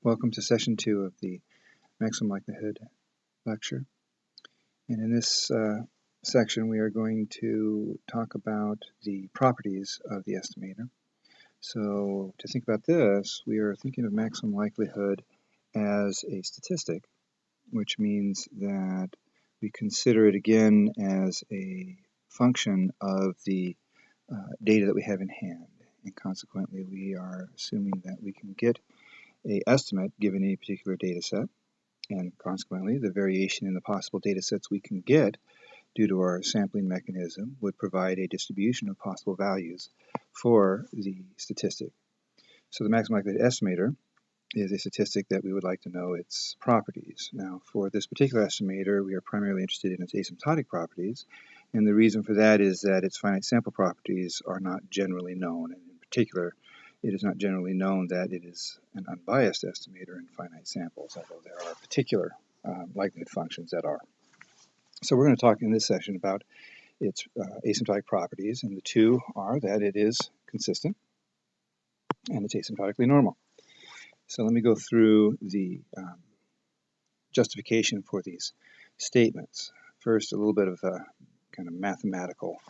Welcome to session 2 of the maximum likelihood lecture. And in this section we are going to talk about the properties of the estimator. So to think about this, we are thinking of maximum likelihood as a statistic, which means that we consider it again as a function of the data that we have in hand. And consequently we are assuming that we can get an estimate given any particular data set, and consequently the variation in the possible data sets we can get due to our sampling mechanism would provide a distribution of possible values for the statistic. So the maximum likelihood estimator is a statistic that we would like to know its properties. Now for this particular estimator we are primarily interested in its asymptotic properties, and the reason for that is that its finite sample properties are not generally known, and in particular it is not generally known that it is an unbiased estimator in finite samples, although there are particular likelihood functions that are. So we're going to talk in this session about its asymptotic properties, and the two are that it is consistent and it's asymptotically normal. So let me go through the justification for these statements. First, a little bit of kind of mathematical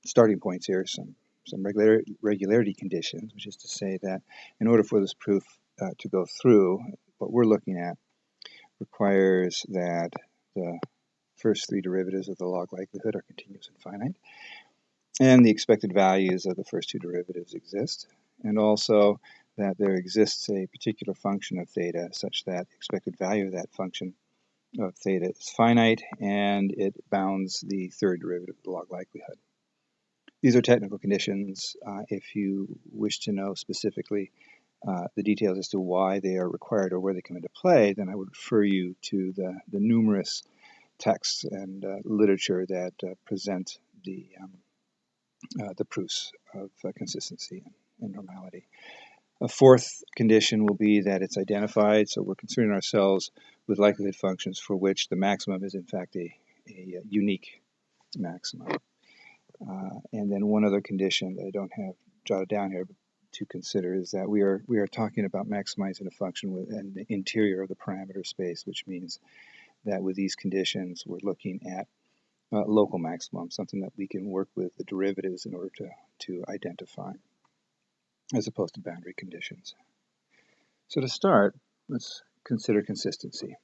starting points here, some regularity conditions, which is to say that in order for this proof to go through, what we're looking at requires that the first three derivatives of the log likelihood are continuous and finite, and the expected values of the first two derivatives exist, and also that there exists a particular function of theta such that the expected value of that function of theta is finite and it bounds the third derivative of the log likelihood. These are technical conditions. If you wish to know specifically the details as to why they are required or where they come into play, then I would refer you to the numerous texts and literature that present the proofs of consistency and normality. A fourth condition will be that it's identified, so we're concerning ourselves with likelihood functions for which the maximum is in fact a unique maximum. And then one other condition that I don't have jotted down here to consider is that we are talking about maximizing a function within the interior of the parameter space, which means that with these conditions we're looking at local maximum, something that we can work with the derivatives in order to identify, as opposed to boundary conditions. So to start, let's consider consistency.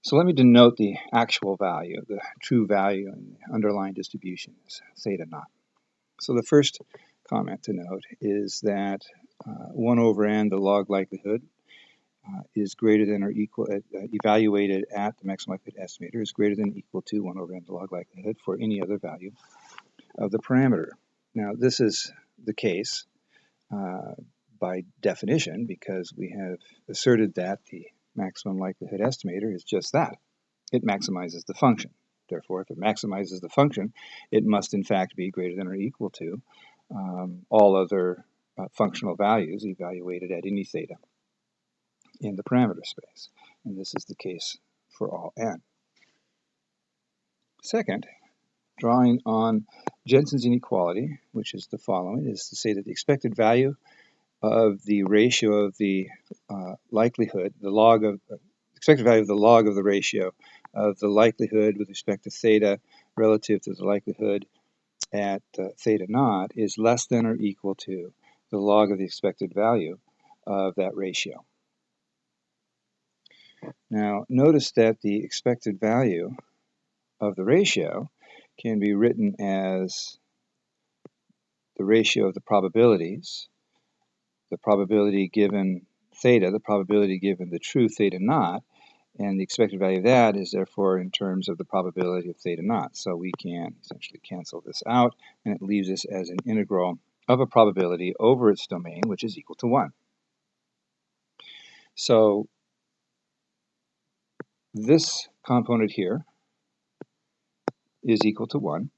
So let me denote the actual value, the true value in the underlying distribution is theta naught. So the first comment to note is that 1 over n, the log likelihood, is greater than or equal, evaluated at the maximum likelihood estimator, is greater than or equal to 1 over n, the log likelihood, for any other value of the parameter. Now this is the case by definition because we have asserted that the maximum likelihood estimator is just that. It maximizes the function. Therefore, if it maximizes the function, it must in fact be greater than or equal to all other functional values evaluated at any theta in the parameter space. And this is the case for all n. Second, drawing on Jensen's inequality, which is the following, is to say that the expected value of the ratio of the likelihood, the log of expected value of the log of the ratio of the likelihood with respect to theta relative to the likelihood at theta naught is less than or equal to the log of the expected value of that ratio. Now notice that the expected value of the ratio can be written as the ratio of the probabilities, the probability given theta, the probability given the true theta naught, and the expected value of that is therefore in terms of the probability of theta naught. So we can essentially cancel this out, and it leaves us as an integral of a probability over its domain, which is equal to 1. So this component here is equal to 1,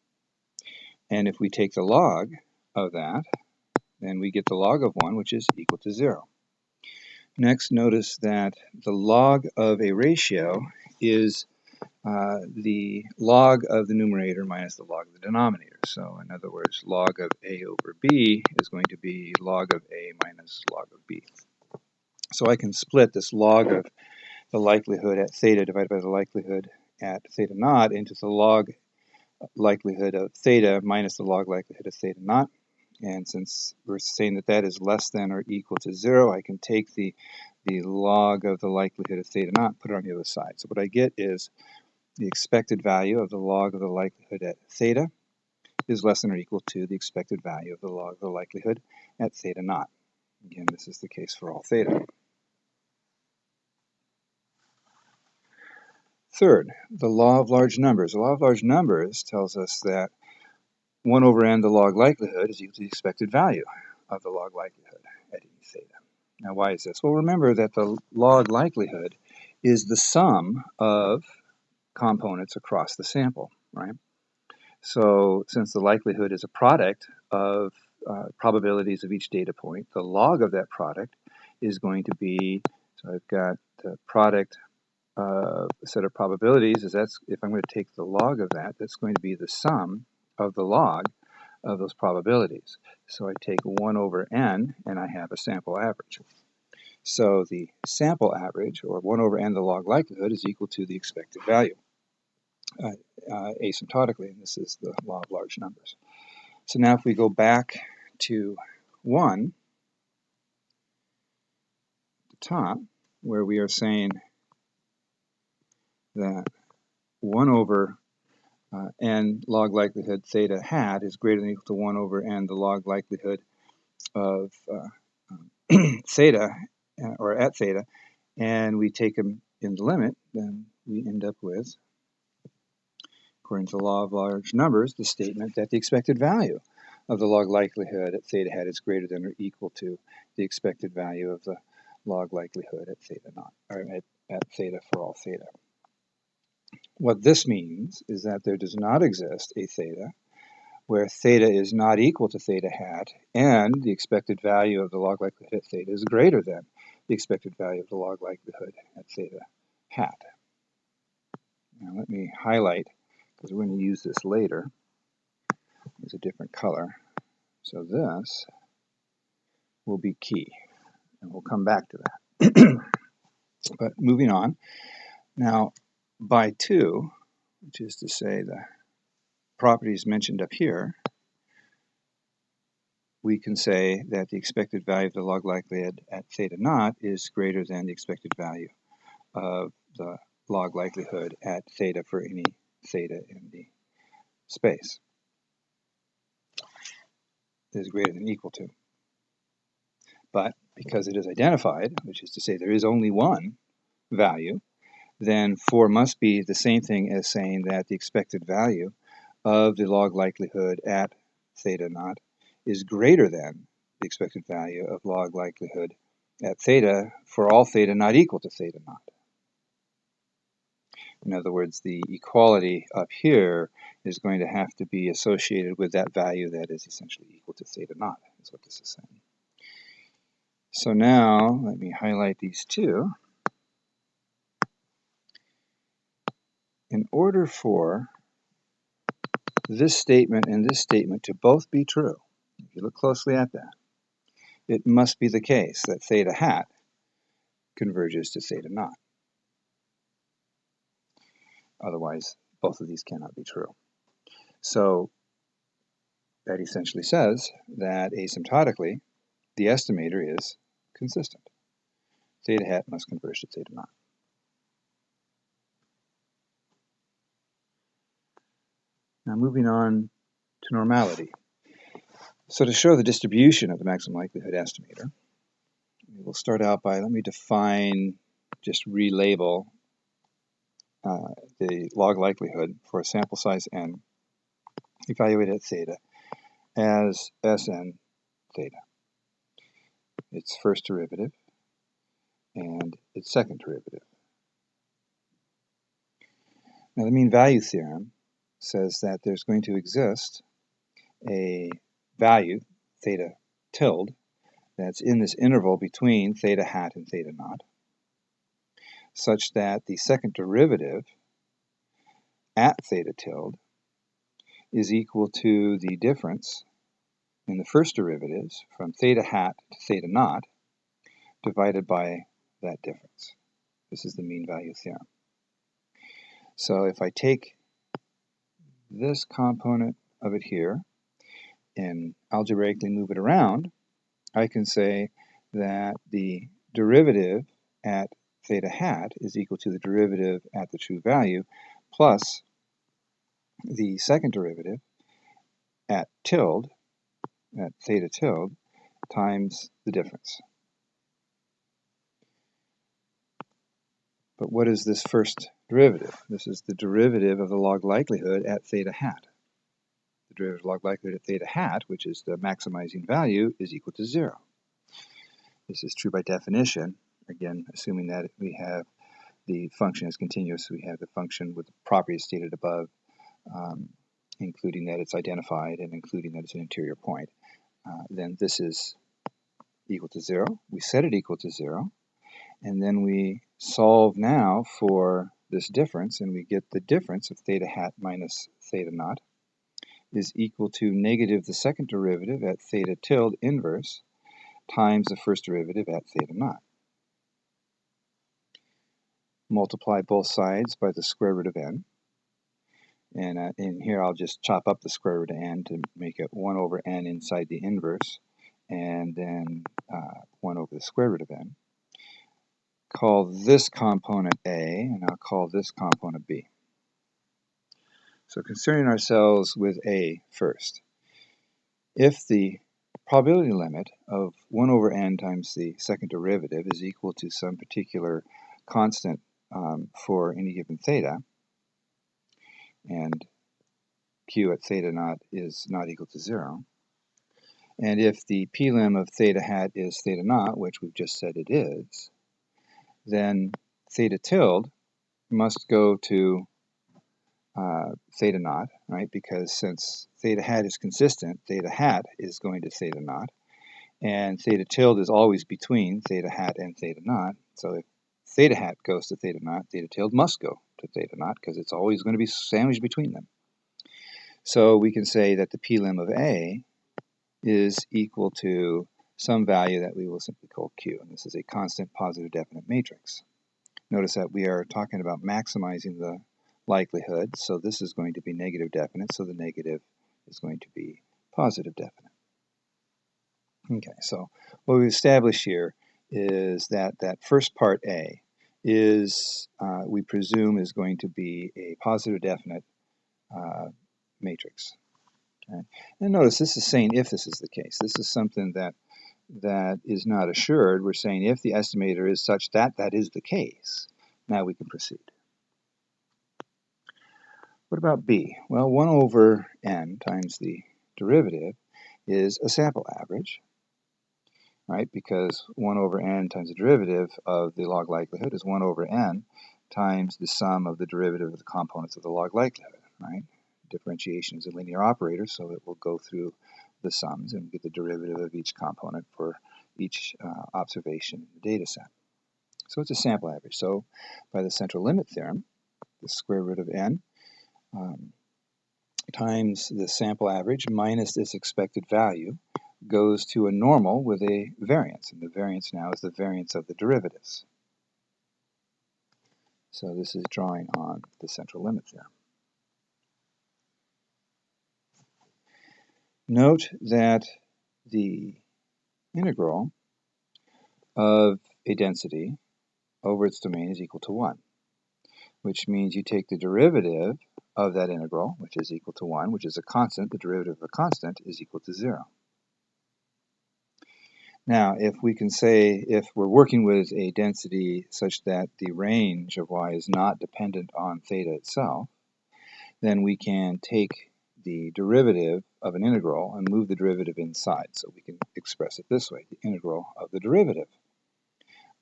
and if we take the log of that, then we get the log of 1, which is equal to 0. Next, notice that the log of a ratio is the log of the numerator minus the log of the denominator. So in other words, log of a over b is going to be log of a minus log of b. So I can split this log of the likelihood at theta divided by the likelihood at theta naught into the log likelihood of theta minus the log likelihood of theta naught. And since we're saying that that is less than or equal to 0, I can take the log of the likelihood of theta naught and put it on the other side. So what I get is the expected value of the log of the likelihood at theta is less than or equal to the expected value of the log of the likelihood at theta naught. Again, this is the case for all theta. Third, the law of large numbers. The law of large numbers tells us that 1 over n the log likelihood is equal to the expected value of the log likelihood at any theta. Now, why is this? Well, remember that the log likelihood is the sum of components across the sample, right? So since the likelihood is a product of probabilities of each data point, the log of that product is going to be, so I've got the product of a set of probabilities, if I'm going to take the log of that, that's going to be the sum of the log of those probabilities. So I take 1 over n, and I have a sample average. So the sample average, or 1 over n the log likelihood, is equal to the expected value asymptotically, and this is the law of large numbers. So now if we go back to 1, at the top, where we are saying that 1 over n log likelihood theta hat is greater than or equal to 1 over n the log likelihood of theta, or at theta, and we take them in the limit, then we end up with, according to the law of large numbers, the statement that the expected value of the log likelihood at theta hat is greater than or equal to the expected value of the log likelihood at theta naught, or at theta for all theta. What this means is that there does not exist a theta where theta is not equal to theta hat and the expected value of the log likelihood at theta is greater than the expected value of the log likelihood at theta hat. Now let me highlight, because we're going to use this later. It's a different color. So this will be key, and we'll come back to that. But moving on, now by 2, which is to say the properties mentioned up here, we can say that the expected value of the log likelihood at theta naught is greater than the expected value of the log likelihood at theta for any theta in the space. It is greater than equal to. But because it is identified, which is to say there is only one value, then 4 must be the same thing as saying that the expected value of the log likelihood at theta naught is greater than the expected value of log likelihood at theta for all theta not equal to theta naught. In other words, the equality up here is going to have to be associated with that value that is essentially equal to theta naught, is what this is saying. So now, let me highlight these two. In order for this statement and this statement to both be true, if you look closely at that, it must be the case that theta hat converges to theta naught. Otherwise, both of these cannot be true. So that essentially says that asymptotically, the estimator is consistent. Theta hat must converge to theta naught. Now moving on to normality. So to show the distribution of the maximum likelihood estimator, we will start out by, let me define, just relabel the log likelihood for a sample size n evaluated at theta as Sn theta. Its first derivative and its second derivative. Now the mean value theorem says that there's going to exist a value, theta tilde, that's in this interval between theta hat and theta naught, such that the second derivative at theta tilde is equal to the difference in the first derivatives from theta hat to theta naught divided by that difference. This is the mean value theorem. So if I take this component of it here and algebraically move it around, I can say that the derivative at theta hat is equal to the derivative at the true value plus the second derivative at theta tilde, times the difference. But what is this first derivative? This is the derivative of the log likelihood at theta hat. The derivative of log likelihood at theta hat, which is the maximizing value, is equal to 0. This is true by definition, again, assuming that we have the function as continuous. We have the function with the properties stated above, including that it's identified and including that it's an interior point. Then this is equal to 0. We set it equal to 0. And then we solve now for this difference, and we get the difference of theta hat minus theta naught is equal to negative the second derivative at theta tilde inverse times the first derivative at theta naught. Multiply both sides by the square root of n. And in here I'll just chop up the square root of n to make it 1 over n inside the inverse, and then 1 over the square root of n. Call this component A, and I'll call this component B. So concerning ourselves with A first, if the probability limit of 1 over n times the second derivative is equal to some particular constant for any given theta, and q at theta naught is not equal to 0, and if the p-lim of theta hat is theta naught, which we've just said it is, then theta tilde must go to theta naught, right? Because since theta hat is consistent, theta hat is going to theta naught, and theta tilde is always between theta hat and theta naught. So if theta hat goes to theta naught, theta tilde must go to theta naught because it's always going to be sandwiched between them. So we can say that the p-lim of A is equal to some value that we will simply call Q, and this is a constant positive definite matrix. Notice that we are talking about maximizing the likelihood, so this is going to be negative definite, so the negative is going to be positive definite. Okay, so what we've established here is that that first part A is, we presume, is going to be a positive definite matrix. Okay. And notice this is saying if this is the case. This is something that is not assured. We're saying if the estimator is such that that is the case, now we can proceed. What about B? Well, 1 over n times the derivative is a sample average, right? Because 1 over n times the derivative of the log likelihood is 1 over n times the sum of the derivative of the components of the log likelihood, right? Differentiation is a linear operator, so it will go through the sums and get the derivative of each component for each observation in the data set. So it's a sample average. So by the central limit theorem, the square root of n times the sample average minus its expected value goes to a normal with a variance, and the variance now is the variance of the derivatives. So this is drawing on the central limit theorem. Note that the integral of a density over its domain is equal to 1, which means you take the derivative of that integral, which is equal to 1, which is a constant. The derivative of a constant is equal to 0. Now, if we can say, if we're working with a density such that the range of y is not dependent on theta itself, then we can take the derivative of an integral and move the derivative inside. So we can express it this way. The integral of the derivative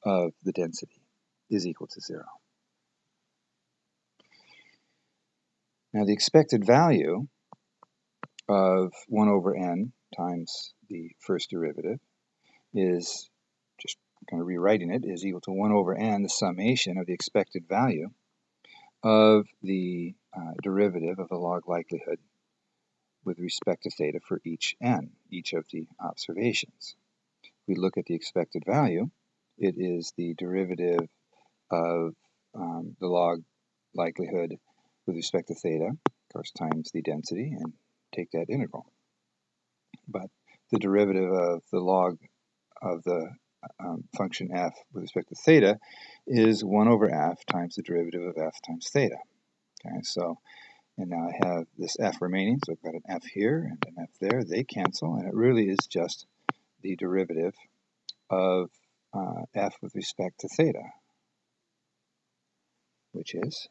of the density is equal to 0. Now the expected value of 1 over n times the first derivative is, just kind of rewriting it, is equal to 1 over n, the summation of the expected value of the derivative of the log likelihood with respect to theta for each n, each of the observations. We look at the expected value. it is the derivative of the log likelihood with respect to theta, of course, times the density, and take that integral. But the derivative of the log of the function f with respect to theta is 1 over f times the derivative of f times theta. Okay, so, and now I have this f remaining, so I've got an f here and an f there. They cancel, and it really is just the derivative of f with respect to theta, which is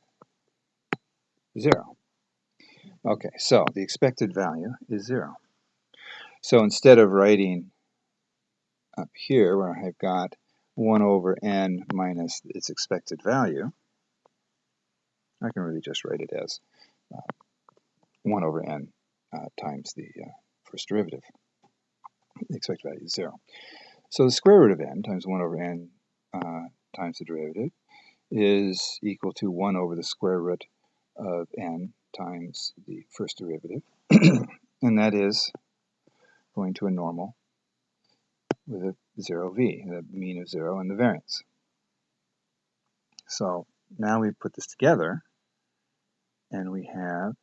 0. Okay, so the expected value is 0. So instead of writing up here where I've got 1 over n minus its expected value, I can really just write it as 1 over n times the first derivative. The expected value is 0. So the square root of n times 1 over n times the derivative is equal to 1 over the square root of n times the first derivative. And that is going to a normal with a 0v, the mean of 0 and the variance. So now we put this together, and we have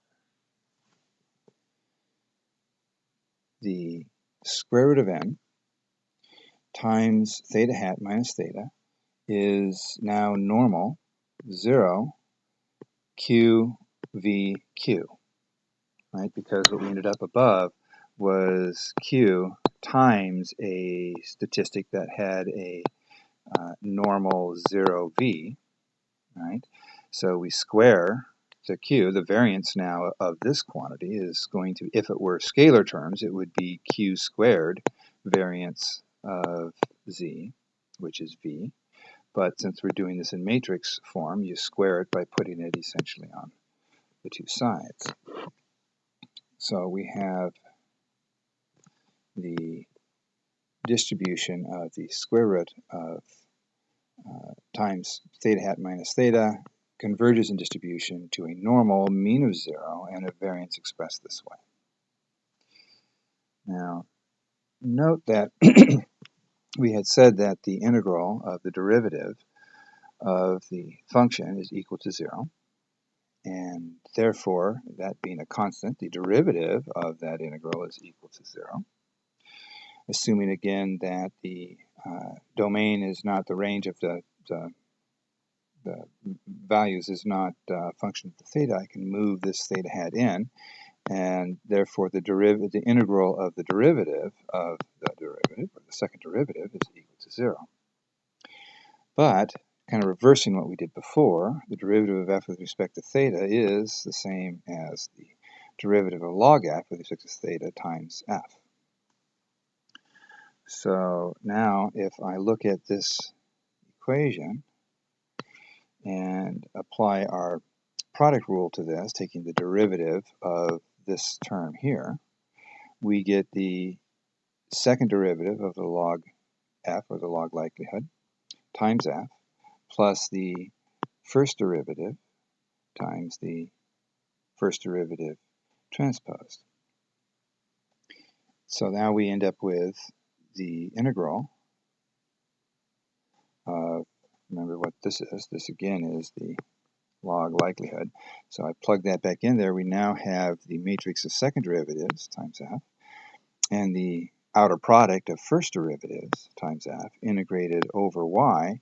the square root of n times theta hat minus theta is now normal 0 q v q, right? Because what we ended up above was q times a statistic that had a normal 0v, right? So we square the q. The variance now of this quantity is going to, if it were scalar terms, it would be q squared variance of z, which is v. But since we're doing this in matrix form, you square it by putting it essentially on the two sides. So we have the distribution of the square root of times theta hat minus theta converges in distribution to a normal mean of 0 and a variance expressed this way. Now, note that we had said that the integral of the derivative of the function is equal to 0, and therefore, that being a constant, the derivative of that integral is equal to 0. Assuming again that the domain is not the range of the values is not a function of the theta, I can move this theta hat in, and therefore the integral of the derivative of the derivative, or the second derivative, is equal to 0. But, kind of reversing what we did before, the derivative of f with respect to theta is the same as the derivative of log f with respect to theta times f. So now if I look at this equation and apply our product rule to this, taking the derivative of this term here, we get the second derivative of the log f, or the log likelihood, times f, plus the first derivative times the first derivative transposed. So now we end up with the integral of, remember what this is, this again is the log likelihood. So I plug that back in there. We now have the matrix of second derivatives times f, and the outer product of first derivatives times f integrated over y,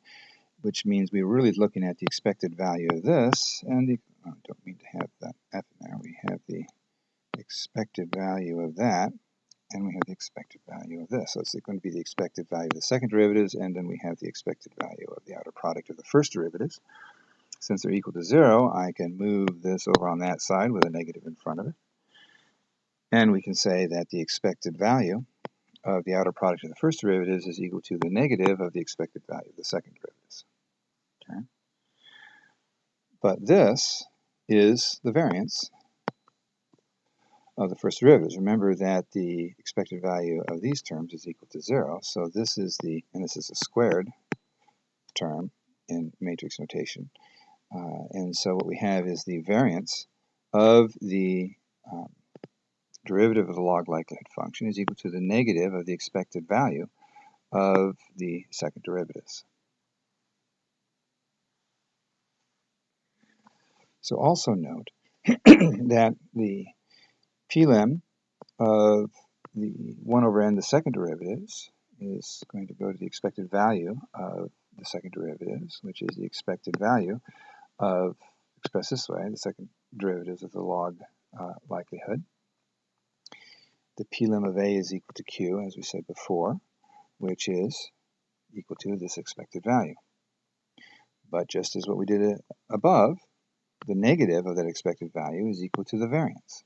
which means we're really looking at the expected value of this, and the, I don't mean to have that f in there, we have the expected value of that, and we have the expected value of this. So it's going to be the expected value of the second derivatives, and then we have the expected value of the outer product of the first derivatives. Since they're equal to 0, I can move this over on that side with a negative in front of it. And we can say that the expected value of the outer product of the first derivatives is equal to the negative of the expected value of the second derivatives. Okay? But this is the variance of the first derivatives. Remember that the expected value of these terms is equal to 0. So this is the, and this is a squared term in matrix notation. And so what we have is the variance of the derivative of the log likelihood function is equal to the negative of the expected value of the second derivatives. So also note that the p-lim of the 1 over n, the second derivatives, is going to go to the expected value of the second derivatives, which is the expected value of, expressed this way, the second derivatives of the log likelihood. The p-lim of a is equal to q, as we said before, which is equal to this expected value. But just as what we did above, the negative of that expected value is equal to the variance.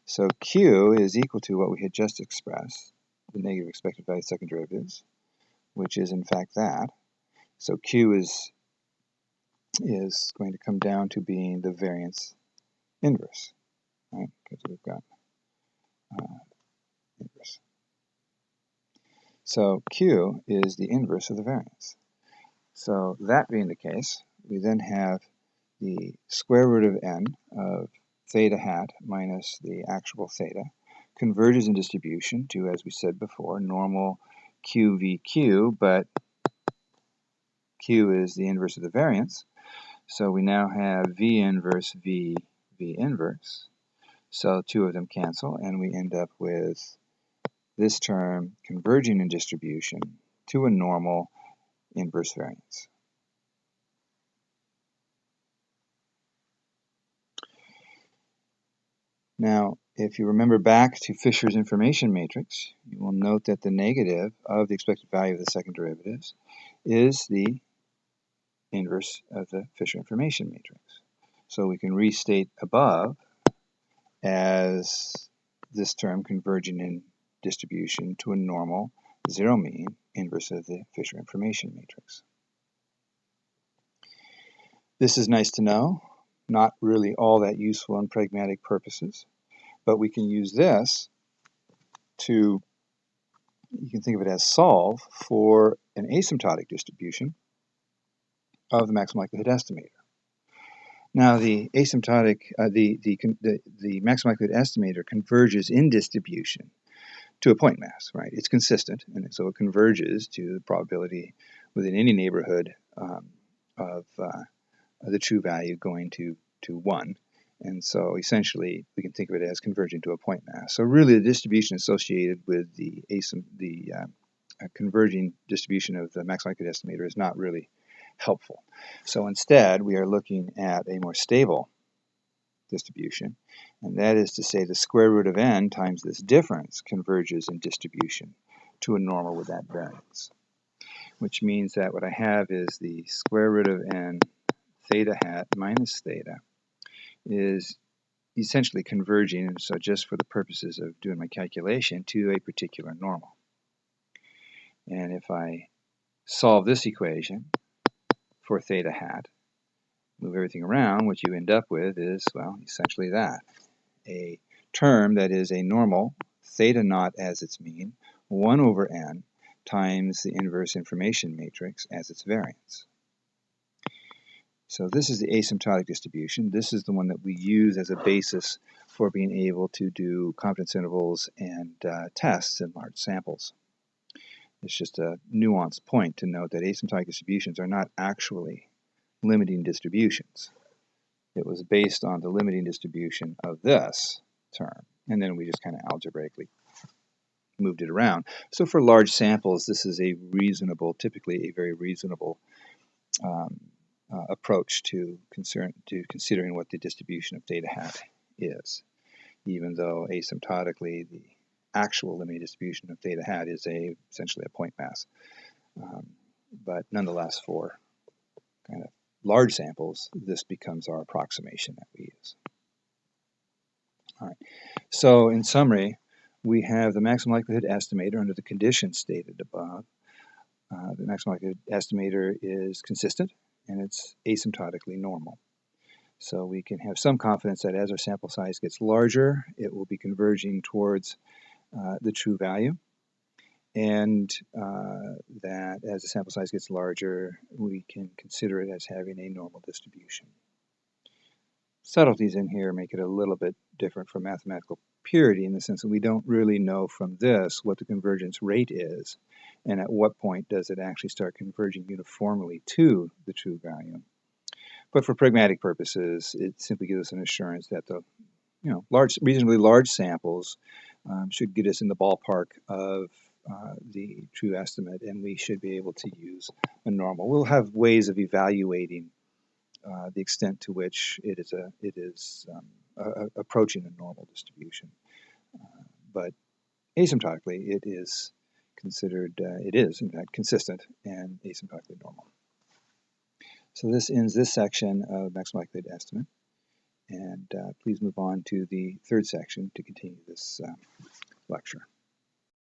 So q is equal to what we had just expressed, the negative expected value of second derivatives, which is in fact that. So q is going to come down to being the variance inverse, right? Because we've got inverse. So q is the inverse of the variance. So that being the case, we then have the square root of n of theta hat minus the actual theta converges in distribution to, as we said before, normal q v q, but q is the inverse of the variance. So we now have v inverse v inverse. So two of them cancel, and we end up with this term converging in distribution to a normal inverse variance. Now, if you remember back to Fisher's information matrix, you will note that the negative of the expected value of the second derivatives is the inverse of the Fisher information matrix. So we can restate above as this term converging in distribution to a normal zero mean inverse of the Fisher information matrix. This is nice to know, not really all that useful in pragmatic purposes, but we can use this to, you can think of it as solve for an asymptotic distribution of the maximum likelihood estimator. Now the asymptotic, the maximum likelihood estimator converges in distribution to a point mass, right? It's consistent, and so it converges to the probability within any neighborhood of the true value going to 1. And so essentially we can think of it as converging to a point mass. So really the distribution associated with the converging distribution of the maximum likelihood estimator is not really helpful. So instead we are looking at a more stable distribution, and that is to say the square root of n times this difference converges in distribution to a normal with that variance, which means that what I have is the square root of n theta hat minus theta is essentially converging, so just for the purposes of doing my calculation, to a particular normal. And if I solve this equation for theta hat, move everything around, what you end up with is, well, essentially that. A term that is a normal, theta naught as its mean, 1 over n times the inverse information matrix as its variance. So this is the asymptotic distribution. This is the one that we use as a basis for being able to do confidence intervals and tests in large samples. It's just a nuanced point to note that asymptotic distributions are not actually limiting distributions. It was based on the limiting distribution of this term, and then we just kind of algebraically moved it around. So for large samples, this is a reasonable, typically a very reasonable approach to considering what the distribution of theta hat is, even though asymptotically the actual limiting distribution of theta hat is essentially a point mass. But nonetheless, for kind of large samples, this becomes our approximation that we use. All right. So in summary, we have the maximum likelihood estimator under the conditions stated above. The maximum likelihood estimator is consistent, and it's asymptotically normal. So we can have some confidence that as our sample size gets larger, it will be converging towards the true value, and that as the sample size gets larger, we can consider it as having a normal distribution. Subtleties in here make it a little bit different from mathematical purity in the sense that we don't really know from this what the convergence rate is, and at what point does it actually start converging uniformly to the true value. But for pragmatic purposes, it simply gives us an assurance that the reasonably large samples should get us in the ballpark of the true estimate, and we should be able to use a normal. We'll have ways of evaluating the extent to which it is approaching a normal distribution. But asymptotically, it is considered, it is in fact consistent and asymptotically normal. So this ends this section of maximum likelihood estimate. And please move on to the third section to continue this lecture.